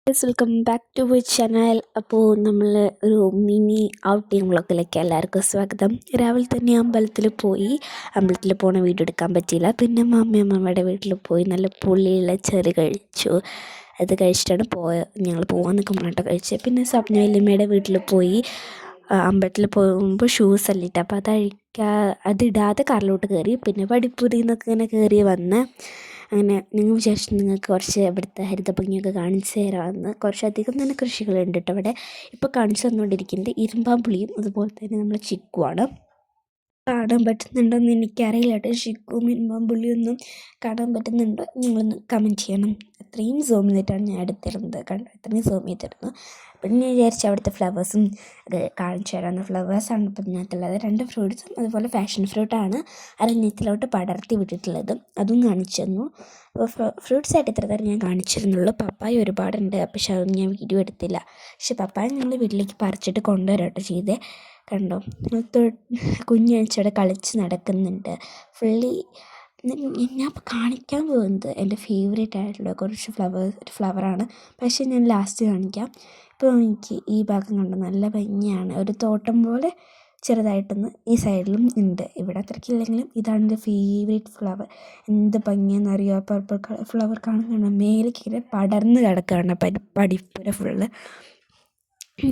Welcome back to my channel. അപ്പോൾ നമ്മൾ ഒരു മിനി ഔട്ടിംഗ് വ്ളോഗിലേക്ക് എല്ലാവർക്കും സ്വാഗതം. രാവിലെ തന്നെ അമ്പലത്തിൽ പോണ വീഡിയോ എടുക്കാൻ പറ്റിയില്ല. പിന്നെ അമ്മയുടെ വീട്ടിൽ പോയി നല്ല പുളിയുള്ള ചെറി കഴിച്ചു. അത് കഴിച്ചിട്ടാണ് ഞങ്ങൾ പോകാൻ നിൽക്കുമ്പോഴാണ് കഴിച്ചത്. പിന്നെ സ്വപ്ന വല്യമ്മയുടെ വീട്ടിൽ പോയി അമ്പലത്തിൽ പോകുമ്പോൾ ഷൂസ് അല്ലിട്ട്, അപ്പോൾ അതിടാതെ കാറിലോട്ട് കയറി. പിന്നെ പടിപ്പുരയിൽ നിന്നൊക്കെ ഇങ്ങനെ കയറി വന്ന് അങ്ങനെ നിങ്ങൾ വിചാരിച്ചു നിങ്ങൾക്ക് കുറച്ച് ഇവിടുത്തെ ഹരിതഭംഗിയൊക്കെ കാണിച്ചു തരാമെന്ന്. കുറച്ചധികം തന്നെ കൃഷികളുണ്ട് കേട്ടോ അവിടെ. ഇപ്പോൾ കാണിച്ചു തന്നുകൊണ്ടിരിക്കുന്നത് ഇരുമ്പാമ്പുളിയും അതുപോലെ തന്നെ നമ്മൾ ചിക്കുവാണ്. കാണാൻ പറ്റുന്നുണ്ടോയെന്ന് എനിക്കറിയില്ല കേട്ടോ. ചിക്കും ഇരുമ്പാമ്പുളിയൊന്നും കാണാൻ പറ്റുന്നുണ്ടോ നിങ്ങളൊന്ന് കമൻറ്റ് ചെയ്യണം. അത്രയും സൂം ചെയ്തിട്ടാണ് ഞാൻ എടുത്തിരുന്നത്. കണ്ടോ, അത്രയും സൂം ചെയ്തിരുന്നു. പിന്നെ ഞാൻ വിചാരിച്ചു അവിടുത്തെ ഫ്ലവേഴ്സും കാണിച്ചു തരാമെന്ന്. ഫ്ലവേഴ്സാണ് ഇപ്പം ഇതിനകത്തുള്ളത്. 2 ഫ്രൂട്ട്സും അതുപോലെ ഫാഷൻ ഫ്രൂട്ടാണ് അരണ്യത്തിലോട്ട് പടർത്തി വിട്ടിട്ടുള്ളത്. അതും കാണിച്ചു തന്നു. അപ്പോൾ ഫ്രൂട്ട്സായിട്ട് ഇത്ര തരം ഞാൻ കാണിച്ചിരുന്നുള്ളൂ. പപ്പായ ഒരുപാടുണ്ട്, പക്ഷെ അതൊന്നും ഞാൻ വീഡിയോ എടുത്തില്ല. പക്ഷെ പപ്പായ ഞങ്ങൾ വീട്ടിലേക്ക് പറിച്ചിട്ട് കൊണ്ടുവരാട്ടോ ചെയ്തേ. കണ്ടോ, കുഞ്ഞഴിച്ചവിടെ കളിച്ച് നടക്കുന്നുണ്ട്. ഫുള്ളി ഞാൻ ഇപ്പോൾ കാണിക്കാൻ പോകുന്നത് എൻ്റെ ഫേവറേറ്റ് ആയിട്ടുള്ള കുറച്ച് ഫ്ലവറാണ്. പക്ഷേ ഞാൻ ലാസ്റ്റ് കാണിക്കാം. ഇപ്പോൾ എനിക്ക് ഈ ഭാഗം കണ്ടോ, നല്ല ഭംഗിയാണ്. ഒരു തോട്ടം പോലെ ചെറുതായിട്ടൊന്ന് ഈ സൈഡിലും ഉണ്ട്. ഇവിടെ അത്രയ്ക്കില്ലെങ്കിലും ഇതാണ് എൻ്റെ ഫേവറേറ്റ് ഫ്ലവർ. എന്ത് ഭംഗിയാണെന്നറിയോ, പർപ്പിൾ കളർ ഫ്ലവർ കാണുന്നുണ്ട്. മേലേക്ക് ഇങ്ങനെ പടർന്ന് കിടക്കുകയാണ് പടിപ്പുര ഫുള്ള്.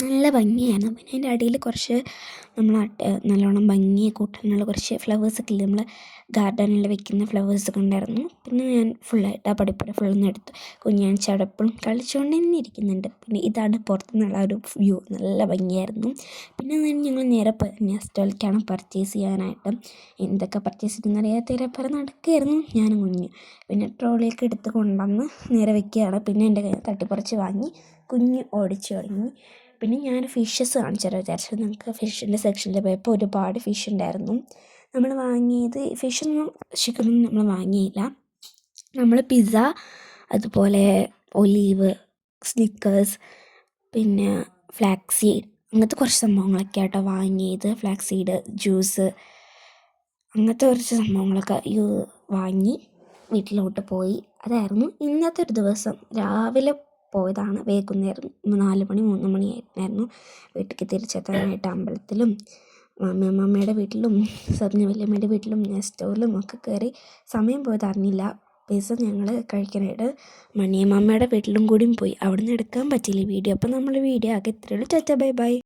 നല്ല ഭംഗിയാണ്. പിന്നെ അതിൻ്റെ അടിയിൽ കുറച്ച് നമ്മൾ നല്ലോണം ഭംഗിയെ കൂട്ടാനുള്ള കുറച്ച് ഫ്ലവേഴ്സൊക്കെ ഇല്ലേ, നമ്മൾ ഗാർഡനിൽ വെക്കുന്ന ഫ്ലവേഴ്സൊക്കെ ഉണ്ടായിരുന്നു. പിന്നെ ഞാൻ ഫുള്ളായിട്ട് ആ പടിപ്പുര ഫുള്ളൊന്നും എടുത്തു. കുഞ്ഞാൻ ചടപ്പും കളിച്ചുകൊണ്ട് തന്നെ ഇരിക്കുന്നുണ്ട്. പിന്നെ ഇതാണ് പുറത്തുനിന്നുള്ള ഒരു വ്യൂ, നല്ല ഭംഗിയായിരുന്നു. പിന്നെ ഞങ്ങൾ നേരെ നെസ്റ്റോയിലേക്കാണ് പർച്ചേസ് ചെയ്യാനായിട്ട്. എന്തൊക്കെ പർച്ചേസ് ചെയ്യുന്ന അറിയാത്ത നടക്കുകയായിരുന്നു ഞാനും കുഞ്ഞ്. പിന്നെ ട്രോളിയൊക്കെ എടുത്ത് കൊണ്ടുവന്ന് നേരെ വെക്കുകയാണ്. പിന്നെ എൻ്റെ കയ്യിൽ തട്ടിപ്പറിച്ച് വാങ്ങി കുഞ്ഞ് ഓടിച്ചു തുടങ്ങി. പിന്നെ ഞാൻ ഫിഷസ് കാണിച്ചു തരാം വിചാരിച്ചു. നമുക്ക് ഫിഷിൻ്റെ സെക്ഷനിൽ പോയപ്പോൾ ഒരുപാട് ഫിഷ് ഉണ്ടായിരുന്നു. നമ്മൾ വാങ്ങിയത് ഫിഷൊന്നും ചിക്കനൊന്നും നമ്മൾ വാങ്ങിയില്ല. നമ്മൾ പിസ്സ, അതുപോലെ ഒലീവ്, സ്നിക്കേഴ്സ്, പിന്നെ ഫ്ലാക്സീഡ്, അങ്ങനത്തെ കുറച്ച് സംഭവങ്ങളൊക്കെ ആട്ടോ വാങ്ങിയത്. ഫ്ലാക്സീഡ് ജ്യൂസ്, അങ്ങനത്തെ കുറച്ച് സംഭവങ്ങളൊക്കെ വാങ്ങി വീട്ടിലോട്ട് പോയി. അതായിരുന്നു ഇന്നത്തെ ഒരു ദിവസം. രാവിലെ പോയതാണ്, വൈകുന്നേരം 4 മണി 3 മണിയായിരുന്നു വീട്ടിലേക്ക് തിരിച്ചെത്താനായിട്ട്. അമ്പലത്തിലും അമ്മയുടെ വീട്ടിലും സ്വപ്ന വല്യമ്മയുടെ വീട്ടിലും നെസ്റ്റോയിലും ഒക്കെ കയറി സമയം പോയത് അറിഞ്ഞില്ല. പിസ്സ ഞങ്ങൾ കഴിക്കാനായിട്ട് മണിയമ്മയുടെ വീട്ടിലും കൂടിയും പോയി. അവിടെ നിന്ന് എടുക്കാൻ പറ്റിയില്ല വീഡിയോ. അപ്പോൾ നമ്മൾ വീഡിയോ ആകെ ഇത്രയുള്ളൂ. Tata bye by.